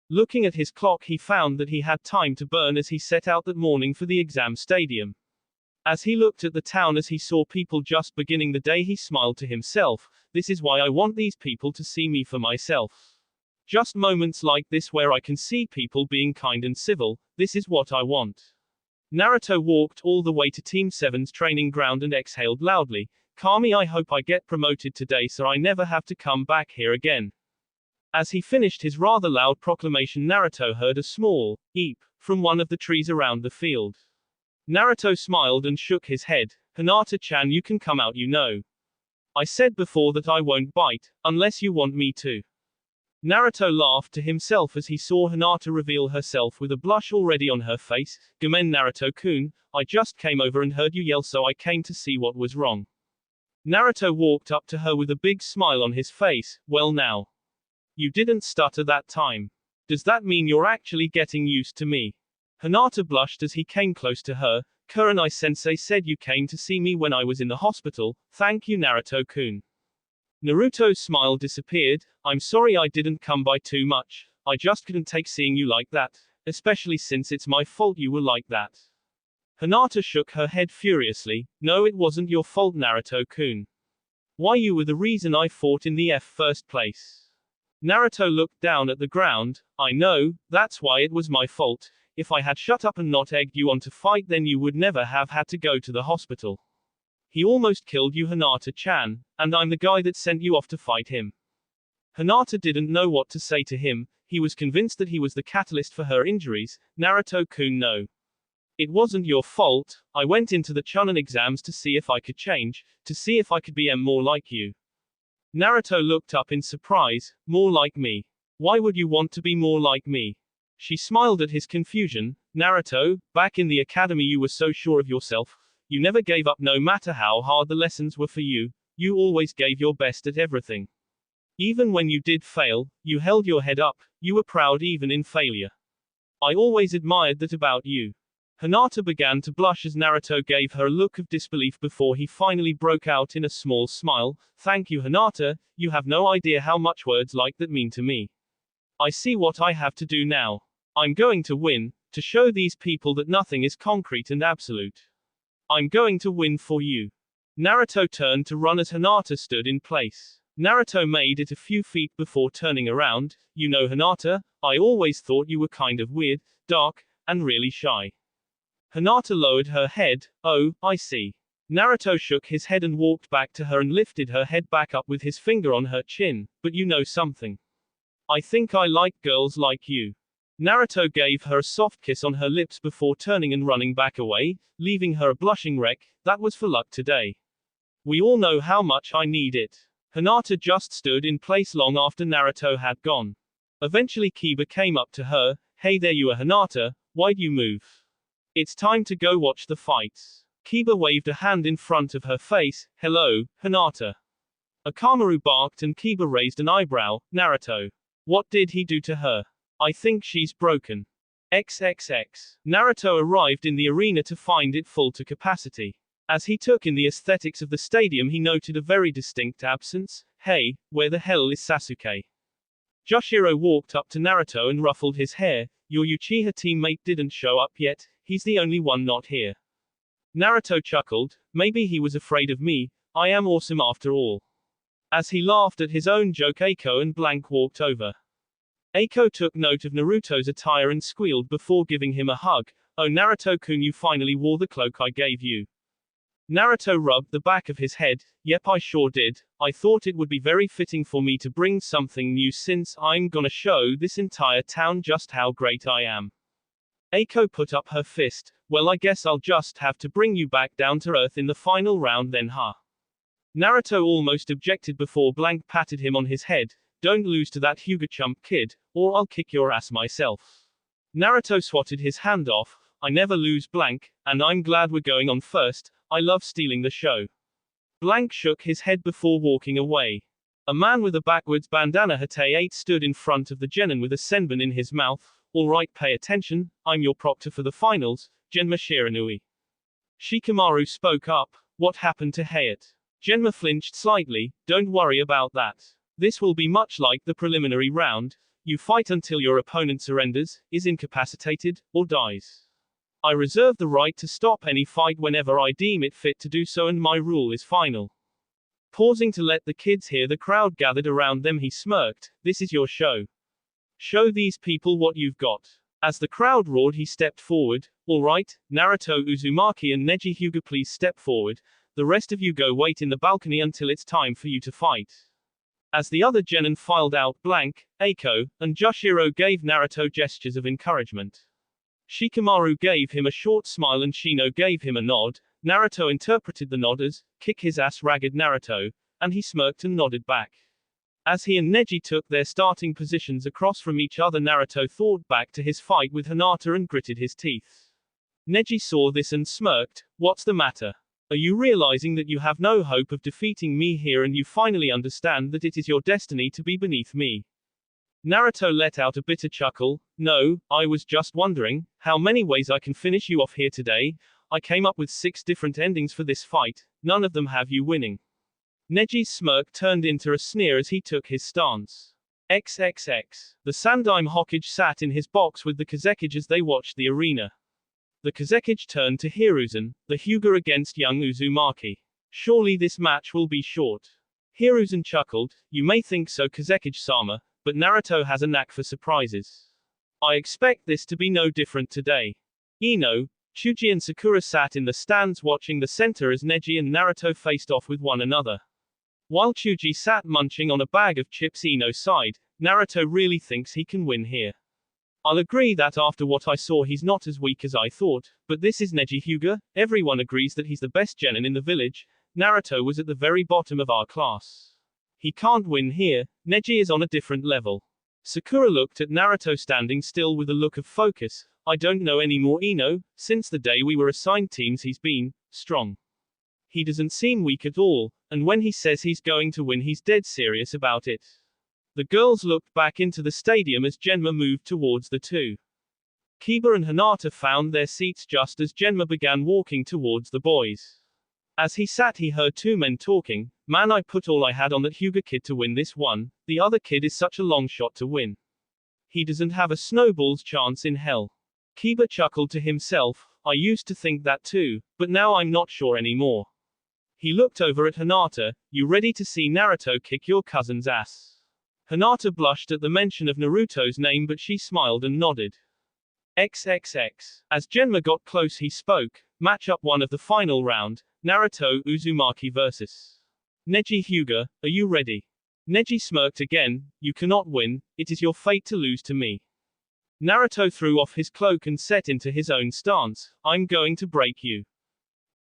Looking at his clock, he found that he had time to burn as he set out that morning for the exam stadium. As he looked at the town as he saw people just beginning the day, he smiled to himself. This is why I want these people to see me for myself. Just moments like this where I can see people being kind and civil, this is what I want. Naruto walked all the way to Team 7's training ground and exhaled loudly. Kami, I hope I get promoted today so I never have to come back here again. As he finished his rather loud proclamation, Naruto heard a small eep from one of the trees around the field. Naruto smiled and shook his head. Hinata-chan, you can come out, you know. I said before that I won't bite, unless you want me to. Naruto laughed to himself as he saw Hinata reveal herself with a blush already on her face. Gomen Naruto-kun, I just came over and heard you yell, so I came to see what was wrong. Naruto walked up to her with a big smile on his face. Well now. You didn't stutter that time. Does that mean you're actually getting used to me? Hinata blushed as he came close to her. Kurenai-sensei said you came to see me when I was in the hospital. Thank you, Naruto-kun. Naruto's smile disappeared. I'm sorry I didn't come by too much. I just couldn't take seeing you like that, especially since it's my fault you were like that. Hinata shook her head furiously. No, it wasn't your fault, Naruto-kun. Why, you were the reason I fought in the first place. Naruto looked down at the ground. I know, that's why it was my fault. If I had shut up and not egged you on to fight, then you would never have had to go to the hospital. He almost killed you, Hinata-chan, and I'm the guy that sent you off to fight him. Hinata didn't know what to say to him. He was convinced that he was the catalyst for her injuries. Naruto-kun, no. It wasn't your fault. I went into the Chunin exams to see if I could change, to see if I could be more like you. Naruto looked up in surprise. More like me? Why would you want to be more like me? She smiled at his confusion. Naruto, back in the academy you were so sure of yourself. You never gave up no matter how hard the lessons were for you. You always gave your best at everything. Even when you did fail, you held your head up. You were proud even in failure. I always admired that about you. Hinata began to blush as Naruto gave her a look of disbelief before he finally broke out in a small smile. Thank you, Hinata. You have no idea how much words like that mean to me. I see what I have to do now. I'm going to win, to show these people that nothing is concrete and absolute. I'm going to win for you. Naruto turned to run as Hinata stood in place. Naruto made it a few feet before turning around. You know, Hinata, I always thought you were kind of weird, dark, and really shy. Hinata lowered her head. Oh, I see. Naruto shook his head and walked back to her and lifted her head back up with his finger on her chin. But you know something? I think I like girls like you. Naruto gave her a soft kiss on her lips before turning and running back away, leaving her a blushing wreck. That was for luck today. We all know how much I need it. Hinata just stood in place long after Naruto had gone. Eventually Kiba came up to her. Hey there, you are, Hinata. Why'd you move? It's time to go watch the fights. Kiba waved a hand in front of her face. Hello, Hinata. Akamaru barked and Kiba raised an eyebrow. Naruto. What did he do to her? I think she's broken. XXX. Naruto arrived in the arena to find it full to capacity. As he took in the aesthetics of the stadium, he noted a very distinct absence. Hey, where the hell is Sasuke? Joshiro walked up to Naruto and ruffled his hair. Your Uchiha teammate didn't show up yet. He's the only one not here. Naruto chuckled. Maybe he was afraid of me. I am awesome after all. As he laughed at his own joke, Eiko and Blank walked over. Eiko took note of Naruto's attire and squealed before giving him a hug. "Oh Naruto-kun, you finally wore the cloak I gave you." Naruto rubbed the back of his head. "Yep, I sure did. I thought it would be very fitting for me to bring something new since I'm gonna show this entire town just how great I am." Eiko put up her fist. "Well, I guess I'll just have to bring you back down to earth in the final round then, huh?" Naruto almost objected before Blank patted him on his head. "Don't lose to that Hyuga chump kid, or I'll kick your ass myself." Naruto swatted his hand off. "I never lose, Blank, and I'm glad we're going on first. I love stealing the show." Blank shook his head before walking away. A man with a backwards bandana Hatay 8 stood in front of the genin with a senbon in his mouth. "Alright, pay attention, I'm your proctor for the finals, Genma Shiranui." Shikamaru spoke up. "What happened to Hayate?" Genma flinched slightly. "Don't worry about that. This will be much like the preliminary round. You fight until your opponent surrenders, is incapacitated, or dies. I reserve the right to stop any fight whenever I deem it fit to do so, and my rule is final." Pausing to let the kids hear the crowd gathered around them, he smirked. "This is your show. Show these people what you've got." As the crowd roared, he stepped forward. "Alright, Naruto Uzumaki and Neji Hyuga, please step forward. The rest of you go wait in the balcony until it's time for you to fight." As the other genin filed out, Blank, Eiko, and Joshiro gave Naruto gestures of encouragement. Shikamaru gave him a short smile and Shino gave him a nod. Naruto interpreted the nod as, "Kick his ass, ragged Naruto," and he smirked and nodded back. As he and Neji took their starting positions across from each other, Naruto thought back to his fight with Hinata and gritted his teeth. Neji saw this and smirked. "What's the matter? Are you realizing that you have no hope of defeating me here and you finally understand that it is your destiny to be beneath me?" Naruto let out a bitter chuckle. "No, I was just wondering how many ways I can finish you off here today. I came up with 6 different endings for this fight, none of them have you winning." Neji's smirk turned into a sneer as he took his stance. XXX. The Sandaime Hokage sat in his box with the Kazekage as they watched the arena. The Kazekage turned to Hiruzen, the Hyuga against young Uzumaki. "Surely this match will be short." Hiruzen chuckled. "You may think so, Kazekage-sama, but Naruto has a knack for surprises. I expect this to be no different today." Ino, Chuji and Sakura sat in the stands watching the center as Neji and Naruto faced off with one another. While Chuji sat munching on a bag of chips, Ino sighed. "Naruto really thinks he can win here. I'll agree that after what I saw he's not as weak as I thought, but this is Neji Hyuga, everyone agrees that he's the best genin in the village. Naruto was at the very bottom of our class. He can't win here, Neji is on a different level." Sakura looked at Naruto standing still with a look of focus. "I don't know anymore, Ino, since the day we were assigned teams he's been strong. He doesn't seem weak at all, and when he says he's going to win he's dead serious about it." The girls looked back into the stadium as Genma moved towards the two. Kiba and Hinata found their seats just as Genma began walking towards the boys. As he sat, he heard 2 men talking. "Man, I put all I had on that Hyuga kid to win this one. The other kid is such a long shot to win. He doesn't have a snowball's chance in hell." Kiba chuckled to himself. "I used to think that too, but now I'm not sure anymore." He looked over at Hinata. "You ready to see Naruto kick your cousin's ass?" Hinata blushed at the mention of Naruto's name, but she smiled and nodded. XXX. As Genma got close, he spoke. "Matchup 1 of the final round, Naruto Uzumaki vs. Neji Hyuga, are you ready?" Neji smirked again. "You cannot win, it is your fate to lose to me." Naruto threw off his cloak and set into his own stance. "I'm going to break you."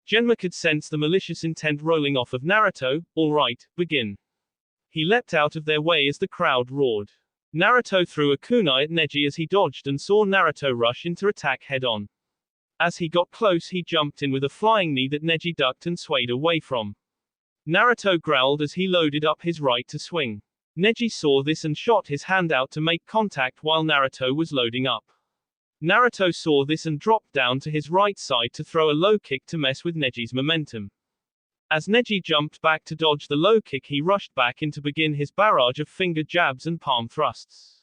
Genma could sense the malicious intent rolling off of Naruto. "Alright, begin." He leapt out of their way as the crowd roared. Naruto threw a kunai at Neji as he dodged and saw Naruto rush into attack head-on. As he got close, he jumped in with a flying knee that Neji ducked and swayed away from. Naruto growled as he loaded up his right to swing. Neji saw this and shot his hand out to make contact while Naruto was loading up. Naruto saw this and dropped down to his right side to throw a low kick to mess with Neji's momentum. As Neji jumped back to dodge the low kick, he rushed back in to begin his barrage of finger jabs and palm thrusts.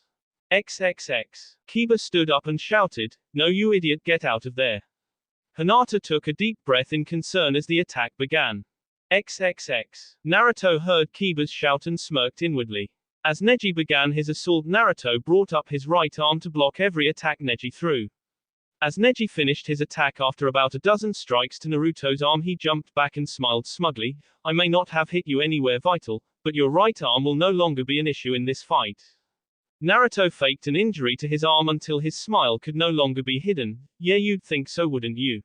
XXX. Kiba stood up and shouted, "No, you idiot, get out of there." Hinata took a deep breath in concern as the attack began. XXX. Naruto heard Kiba's shout and smirked inwardly. As Neji began his assault, Naruto brought up his right arm to block every attack Neji threw. As Neji finished his attack after about a dozen strikes to Naruto's arm, he jumped back and smiled smugly. I may not have hit you anywhere vital, but your right arm will no longer be an issue in this fight. Naruto faked an injury to his arm until his smile could no longer be hidden. Yeah, you'd think so, wouldn't you?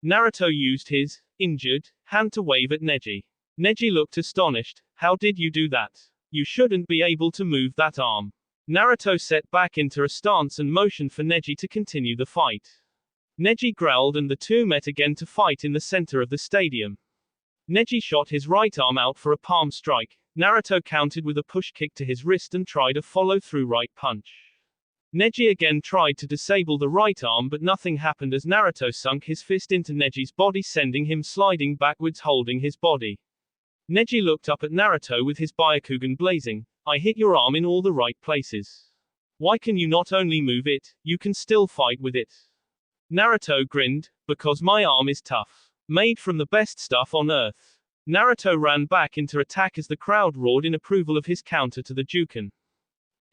Naruto used his injured hand to wave at Neji. Neji looked astonished. How did you do that? You shouldn't be able to move that arm. Naruto set back into a stance and motioned for Neji to continue the fight. Neji growled and the two met again to fight in the center of the stadium. Neji shot his right arm out for a palm strike. Naruto countered with a push kick to his wrist and tried a follow-through right punch. Neji again tried to disable the right arm, but nothing happened as Naruto sunk his fist into Neji's body, sending him sliding backwards, holding his body. Neji looked up at Naruto with his Byakugan blazing. I hit your arm in all the right places. Why can you not only move it, you can still fight with it? Naruto grinned, because my arm is tough. Made from the best stuff on earth. Naruto ran back into attack as the crowd roared in approval of his counter to the Juken.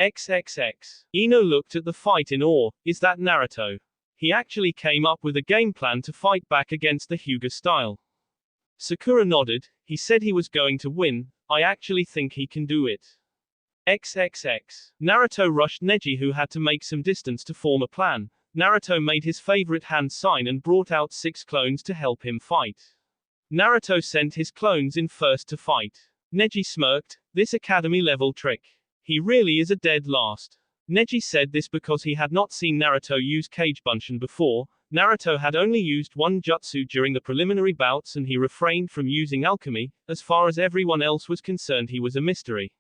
XXX. Ino looked at the fight in awe. Is that Naruto? He actually came up with a game plan to fight back against the Hyuga style. Sakura nodded. He said he was going to win. I actually think he can do it. XXX. Naruto rushed Neji, who had to make some distance to form a plan. Naruto made his favorite hand sign and brought out 6 clones to help him fight. Naruto sent his clones in first to fight. Neji smirked. This academy level trick. He really is a dead last. Neji said this because he had not seen Naruto use Cage Bunshin before. Naruto had only used one jutsu during the preliminary bouts and he refrained from using alchemy. As far as everyone else was concerned, he was a mystery.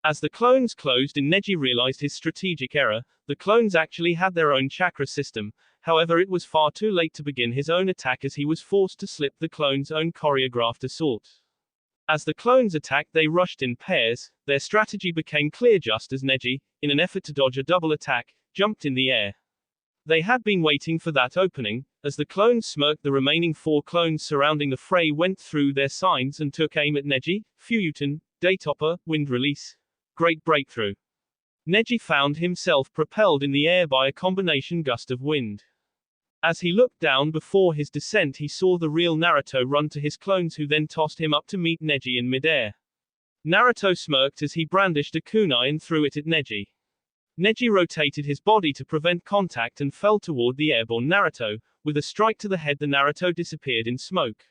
As the clones closed in, Neji realized his strategic error. The clones actually had their own chakra system. However, it was far too late to begin his own attack as he was forced to slip the clones' own choreographed assault. As the clones attacked, they rushed in pairs. Their strategy became clear just as Neji, in an effort to dodge a double attack, jumped in the air. They had been waiting for that opening. As the clones smirked, the remaining 4 clones surrounding the fray went through their signs and took aim at Neji. Fuyuten, Daytopper, Wind Release. Great breakthrough. Neji found himself propelled in the air by a combination gust of wind. As he looked down before his descent, he saw the real Naruto run to his clones, who then tossed him up to meet Neji in midair. Naruto smirked as he brandished a kunai and threw it at Neji. Neji rotated his body to prevent contact and fell toward the airborne Naruto. With a strike to the head, the Naruto disappeared in smoke.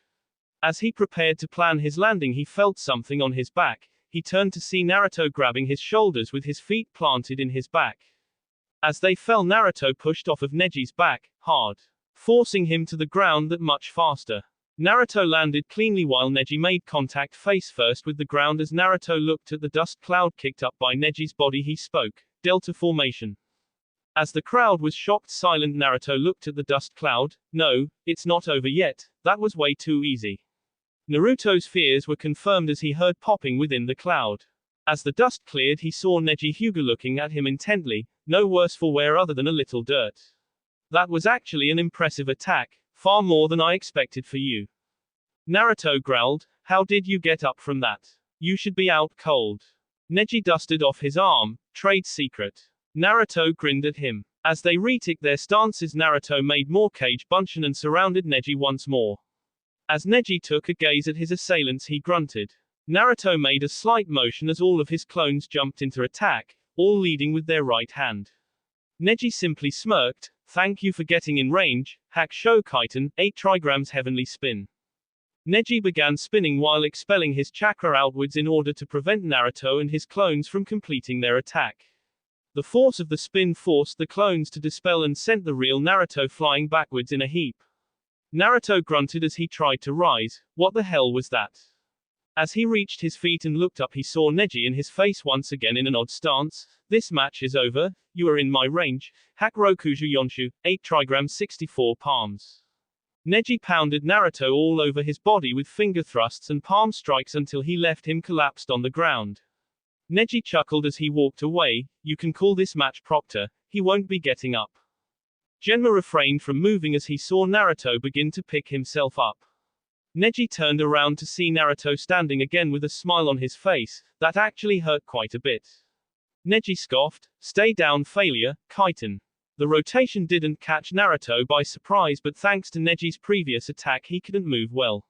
As he prepared to plan his landing, he felt something on his back. He turned to see Naruto grabbing his shoulders with his feet planted in his back. As they fell, Naruto pushed off of Neji's back, hard, forcing him to the ground that much faster. Naruto landed cleanly while Neji made contact face first with the ground. As Naruto looked at the dust cloud kicked up by Neji's body, he spoke, Delta Formation. As the crowd was shocked silent, Naruto looked at the dust cloud. No, it's not over yet. That was way too easy. Naruto's fears were confirmed as he heard popping within the cloud. As the dust cleared, he saw Neji Hyuga looking at him intently, no worse for wear other than a little dirt. That was actually an impressive attack, far more than I expected for you. Naruto growled, how did you get up from that? You should be out cold. Neji dusted off his arm, trade secret. Naruto grinned at him. As they retook their stances, Naruto made more Cage Bunshin and surrounded Neji once more. As Neji took a gaze at his assailants, he grunted. Naruto made a slight motion as all of his clones jumped into attack, all leading with their right hand. Neji simply smirked, thank you for getting in range, Hack Shokaiten, 8 trigrams heavenly spin. Neji began spinning while expelling his chakra outwards in order to prevent Naruto and his clones from completing their attack. The force of the spin forced the clones to dispel and sent the real Naruto flying backwards in a heap. Naruto grunted as he tried to rise. What the hell was that? As he reached his feet and looked up, he saw Neji in his face once again in an odd stance. This match is over. You are in my range. Hack Rokuju Yonshu, 8 trigrams 64 palms. Neji pounded Naruto all over his body with finger thrusts and palm strikes until he left him collapsed on the ground. Neji chuckled as he walked away. You can call this match Proctor. He won't be getting up. Genma refrained from moving as he saw Naruto begin to pick himself up. Neji turned around to see Naruto standing again with a smile on his face, that actually hurt quite a bit. Neji scoffed, "Stay down, failure, Kaiten." The rotation didn't catch Naruto by surprise, but thanks to Neji's previous attack he couldn't move well.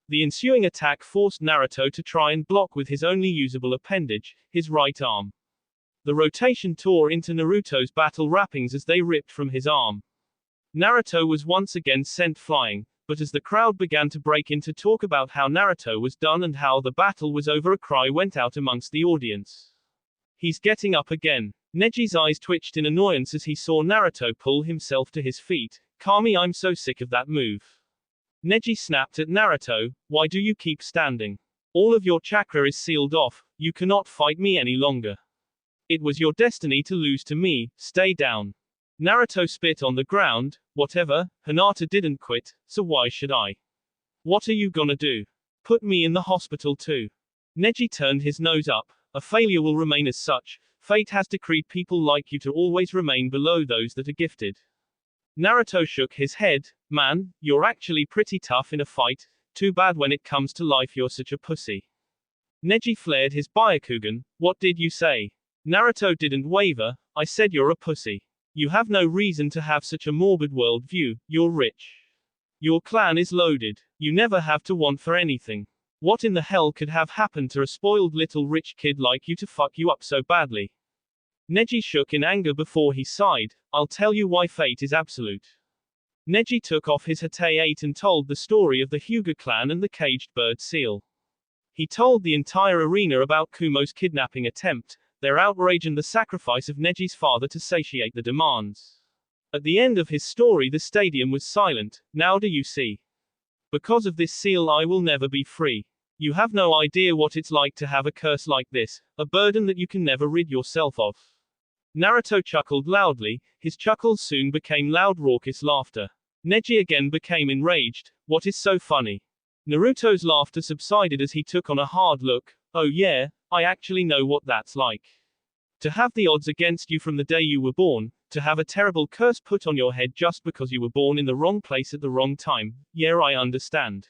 The ensuing attack forced Naruto to try and block with his only usable appendage, his right arm. The rotation tore into Naruto's battle wrappings as they ripped from his arm. Naruto was once again sent flying, but as the crowd began to break into talk about how Naruto was done and how the battle was over, a cry went out amongst the audience. "He's getting up again." Neji's eyes twitched in annoyance as he saw Naruto pull himself to his feet. "Kami, I'm so sick of that move." Neji snapped at Naruto, "Why do you keep standing? All of your chakra is sealed off, you cannot fight me any longer. It was your destiny to lose to me, stay down." Naruto spit on the ground, "Whatever, Hinata didn't quit, so why should I? What are you gonna do? Put me in the hospital too." Neji turned his nose up. "A failure will remain as such. Fate has decreed people like you to always remain below those that are gifted." Naruto shook his head. "Man, you're actually pretty tough in a fight. Too bad when it comes to life you're such a pussy." Neji flared his Byakugan. "What did you say?" Naruto didn't waver. "I said you're a pussy. You have no reason to have such a morbid worldview, you're rich. Your clan is loaded. You never have to want for anything. What in the hell could have happened to a spoiled little rich kid like you to fuck you up so badly?" Neji shook in anger before he sighed. "I'll tell you why fate is absolute." Neji took off his Hatay 8 and told the story of the Hyuga clan and the caged bird seal. He told the entire arena about Kumo's kidnapping attempt, their outrage and the sacrifice of Neji's father to satiate the demands. At the end of his story the stadium was silent. "Now do you see? Because of this seal I will never be free. You have no idea what it's like to have a curse like this, a burden that you can never rid yourself of." Naruto chuckled loudly, his chuckles soon became loud raucous laughter. Neji again became enraged. "What is so funny?" Naruto's laughter subsided as he took on a hard look. "Oh yeah, I actually know what that's like. To have the odds against you from the day you were born, to have a terrible curse put on your head just because you were born in the wrong place at the wrong time, yeah, I understand."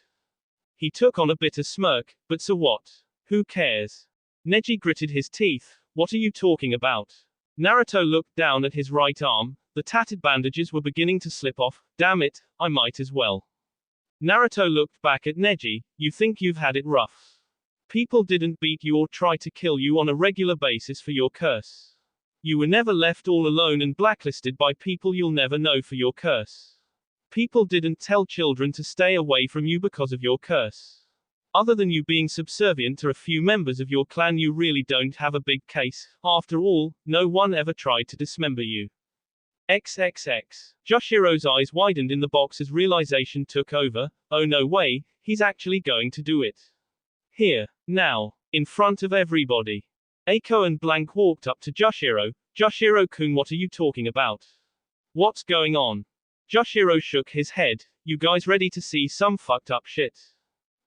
He took on a bitter smirk. "But so what? Who cares?" Neji gritted his teeth. "What are you talking about?" Naruto looked down at his right arm. The tattered bandages were beginning to slip off. "Damn it, I might as well." Naruto looked back at Neji. "You think you've had it rough? People didn't beat you or try to kill you on a regular basis for your curse. You were never left all alone and blacklisted by people you'll never know for your curse. People didn't tell children to stay away from you because of your curse. Other than you being subservient to a few members of your clan, you really don't have a big case. After all, no one ever tried to dismember you." XXX. Joshiro's eyes widened in the box as realization took over. "Oh no way, he's actually going to do it. Here, now, in front of everybody." Eiko and Blank walked up to Joshiro. "Joshiro-kun, what are you talking about? What's going on?" Joshiro shook his head. "You guys ready to see some fucked up shit?"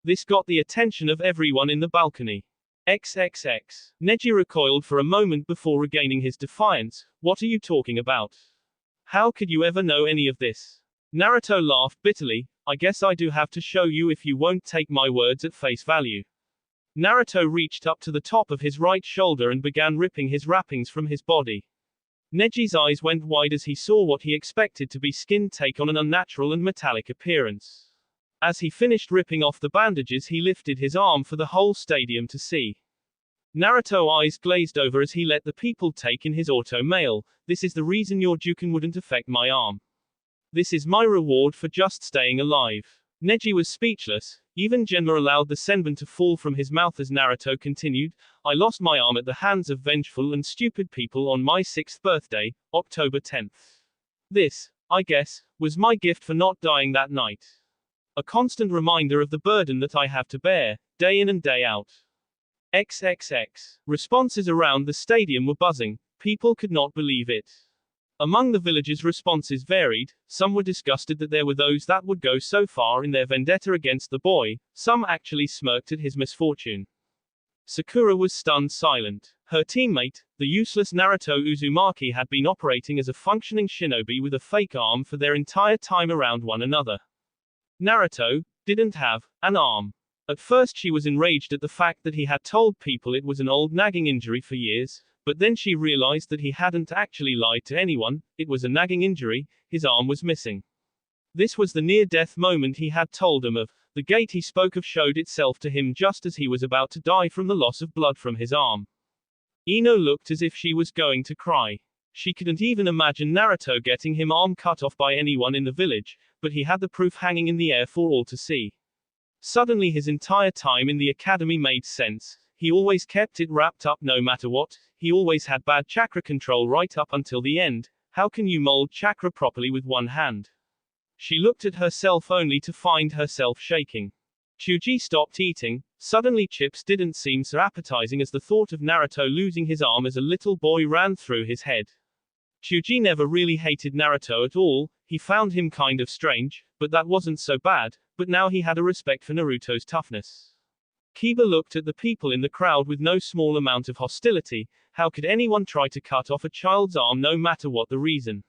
This got the attention of everyone in the balcony. XXX. Neji recoiled for a moment before regaining his defiance. "What are you talking about? How could you ever know any of this?" Naruto laughed bitterly. "I guess I do have to show you if you won't take my words at face value." Naruto reached up to the top of his right shoulder and began ripping his wrappings from his body. Neji's eyes went wide as he saw what he expected to be skin take on an unnatural and metallic appearance. As he finished ripping off the bandages he lifted his arm for the whole stadium to see. Naruto eyes glazed over as he let the people take in his auto mail. "This is the reason your Juken wouldn't affect my arm. This is my reward for just staying alive." Neji was speechless. Even Genma allowed the senbon to fall from his mouth as Naruto continued. "I lost my arm at the hands of vengeful and stupid people on my 6th birthday, October 10th. This, I guess, was my gift for not dying that night. A constant reminder of the burden that I have to bear, day in and day out." XXX. Responses around the stadium were buzzing. People could not believe it. Among the villagers responses varied. Some were disgusted that there were those that would go so far in their vendetta against the boy, some actually smirked at his misfortune. Sakura was stunned silent. Her teammate, the useless Naruto Uzumaki, had been operating as a functioning shinobi with a fake arm for their entire time around one another. Naruto, didn't have an arm. At first she was enraged at the fact that he had told people it was an old nagging injury for years, but then she realized that he hadn't actually lied to anyone, it was a nagging injury, his arm was missing. This was the near-death moment he had told him of. The gate he spoke of showed itself to him just as he was about to die from the loss of blood from his arm. Ino looked as if she was going to cry. She couldn't even imagine Naruto getting his arm cut off by anyone in the village, but he had the proof hanging in the air for all to see. Suddenly his entire time in the academy made sense. He always kept it wrapped up no matter what, he always had bad chakra control right up until the end. How can you mold chakra properly with one hand? She looked at herself only to find herself shaking. Chuji stopped eating. Suddenly chips didn't seem so appetizing as the thought of Naruto losing his arm as a little boy ran through his head. Chuji never really hated Naruto at all, he found him kind of strange, but that wasn't so bad, but now he had a respect for Naruto's toughness. Kiba looked at the people in the crowd with no small amount of hostility. How could anyone try to cut off a child's arm no matter what the reason?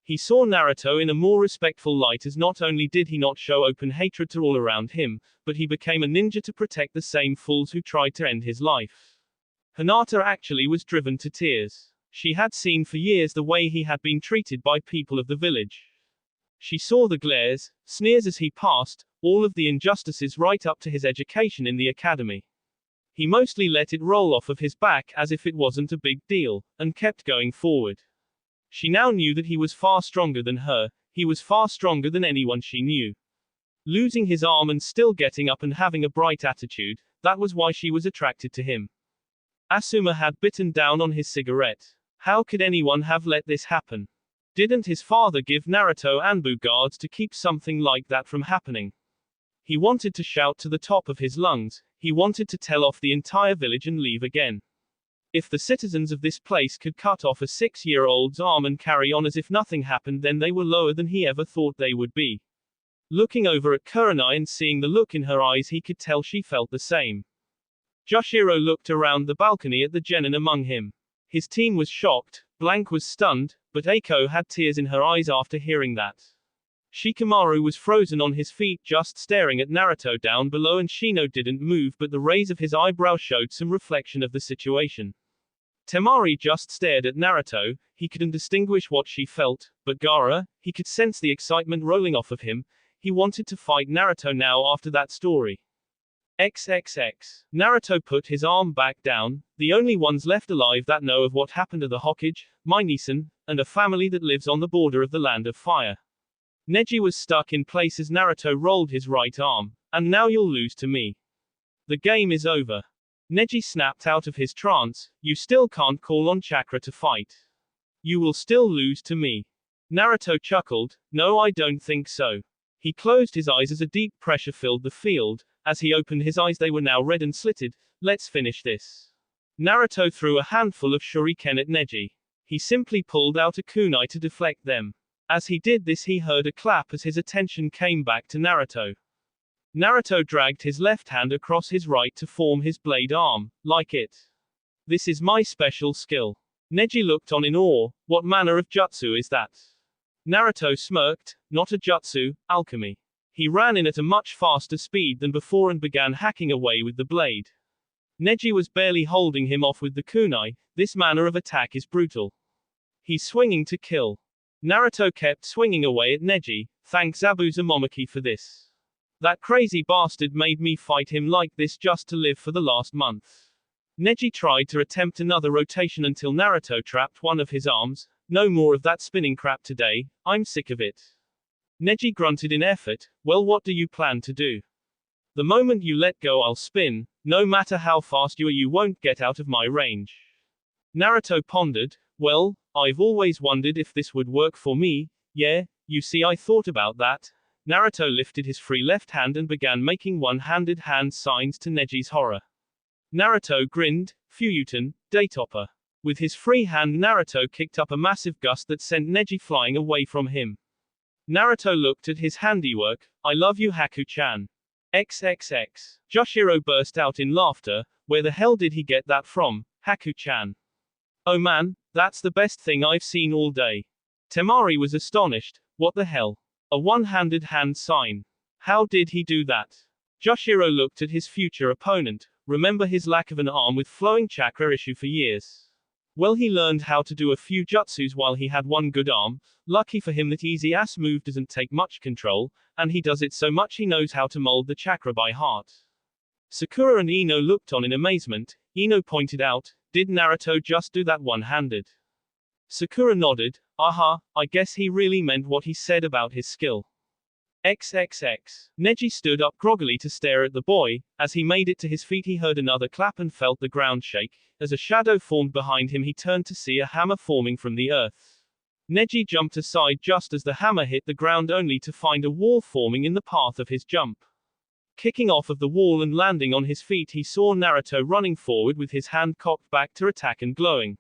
He saw Naruto in a more respectful light as not only did he not show open hatred to all around him, but he became a ninja to protect the same fools who tried to end his life. Hinata actually was driven to tears. She had seen for years the way he had been treated by people of the village. She saw the glares, sneers as he passed, all of the injustices right up to his education in the academy. He mostly let it roll off of his back as if it wasn't a big deal, and kept going forward. She now knew that he was far stronger than her, he was far stronger than anyone she knew. Losing his arm and still getting up and having a bright attitude, that was why she was attracted to him. Asuma had bitten down on his cigarette. How could anyone have let this happen? Didn't his father give Naruto Anbu guards to keep something like that from happening? He wanted to shout to the top of his lungs, he wanted to tell off the entire village and leave again. If the citizens of this place could cut off a 6-year-old's arm and carry on as if nothing happened, then they were lower than he ever thought they would be. Looking over at Kurenai and seeing the look in her eyes, he could tell she felt the same. Joshiro looked around the balcony at the genin among him. His team was shocked, Blank was stunned, but Eiko had tears in her eyes after hearing that. Shikamaru was frozen on his feet just staring at Naruto down below, and Shino didn't move, but the raise of his eyebrow showed some reflection of the situation. Temari just stared at Naruto, he couldn't distinguish what she felt, but Gaara, he could sense the excitement rolling off of him, he wanted to fight Naruto now after that story. XXX. Naruto put his arm back down. The only ones left alive that know of what happened to the Hokage, Minasan, and a family that lives on the border of the Land of Fire. Neji was stuck in place as Naruto rolled his right arm. And now you'll lose to me. The game is over. Neji snapped out of his trance. You still can't call on chakra to fight. You will still lose to me. Naruto chuckled. No, I don't think so. He closed his eyes as a deep pressure filled the field. As he opened his eyes, they were now red and slitted. Let's finish this. Naruto threw a handful of shuriken at Neji. He simply pulled out a kunai to deflect them. As he did this, he heard a clap as his attention came back to Naruto. Naruto dragged his left hand across his right to form his blade arm, like it. This is my special skill. Neji looked on in awe. What manner of jutsu is that? Naruto smirked. Not a jutsu, alchemy. He ran in at a much faster speed than before and began hacking away with the blade. Neji was barely holding him off with the kunai. This manner of attack is brutal. He's swinging to kill. Naruto kept swinging away at Neji. Thank Zabuza Momoki for this. That crazy bastard made me fight him like this just to live for the last month. Neji tried to attempt another rotation until Naruto trapped one of his arms. No more of that spinning crap today, I'm sick of it. Neji grunted in effort. Well, what do you plan to do? The moment you let go, I'll spin. No matter how fast you are, you won't get out of my range. Naruto pondered. Well, I've always wondered if this would work for me. Yeah, you see, I thought about that. Naruto lifted his free left hand and began making one-handed hand signs to Neji's horror. Naruto grinned. Fuyuten, Daitopper. With his free hand, Naruto kicked up a massive gust that sent Neji flying away from him. Naruto looked at his handiwork. I love you, Haku-chan. XXX. Joshiro burst out in laughter. Where the hell did he get that from, Haku-chan? Oh man, that's the best thing I've seen all day. Temari was astonished. What the hell? A one-handed hand sign. How did he do that? Joshiro looked at his future opponent. Remember his lack of an arm with flowing chakra issue for years. Well, he learned how to do a few jutsus while he had one good arm. Lucky for him that easy ass move doesn't take much control, and he does it so much he knows how to mold the chakra by heart. Sakura and Ino looked on in amazement. Ino pointed out, did Naruto just do that one-handed? Sakura nodded, aha, I guess he really meant what he said about his skill. XXX. Neji stood up groggily to stare at the boy. As he made it to his feet he heard another clap and felt the ground shake. As a shadow formed behind him he turned to see a hammer forming from the earth. Neji jumped aside just as the hammer hit the ground only to find a wall forming in the path of his jump. Kicking off of the wall and landing on his feet he saw Naruto running forward with his hand cocked back to attack and glowing.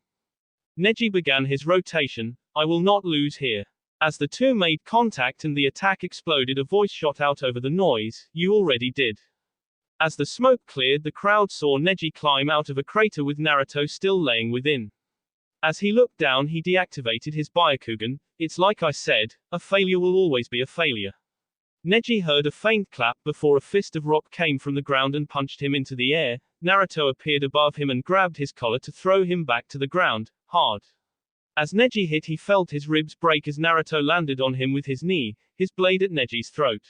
Neji began his rotation. I will not lose here. As the two made contact and the attack exploded, a voice shot out over the noise, you already did. As the smoke cleared, the crowd saw Neji climb out of a crater with Naruto still laying within. As he looked down he deactivated his Byakugan. It's like I said, a failure will always be a failure. Neji heard a faint clap before a fist of rock came from the ground and punched him into the air. Naruto appeared above him and grabbed his collar to throw him back to the ground, hard. As Neji hit he felt his ribs break as Naruto landed on him with his knee, his blade at Neji's throat.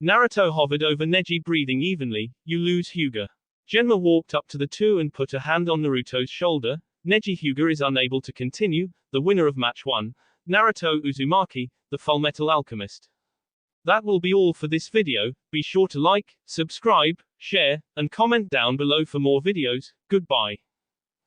Naruto hovered over Neji breathing evenly, you lose Hyuga. Genma walked up to the two and put a hand on Naruto's shoulder. Neji Hyuga is unable to continue, the winner of match 1, Naruto Uzumaki, the Fullmetal Alchemist. That will be all for this video. Be sure to like, subscribe, share, and comment down below for more videos. Goodbye.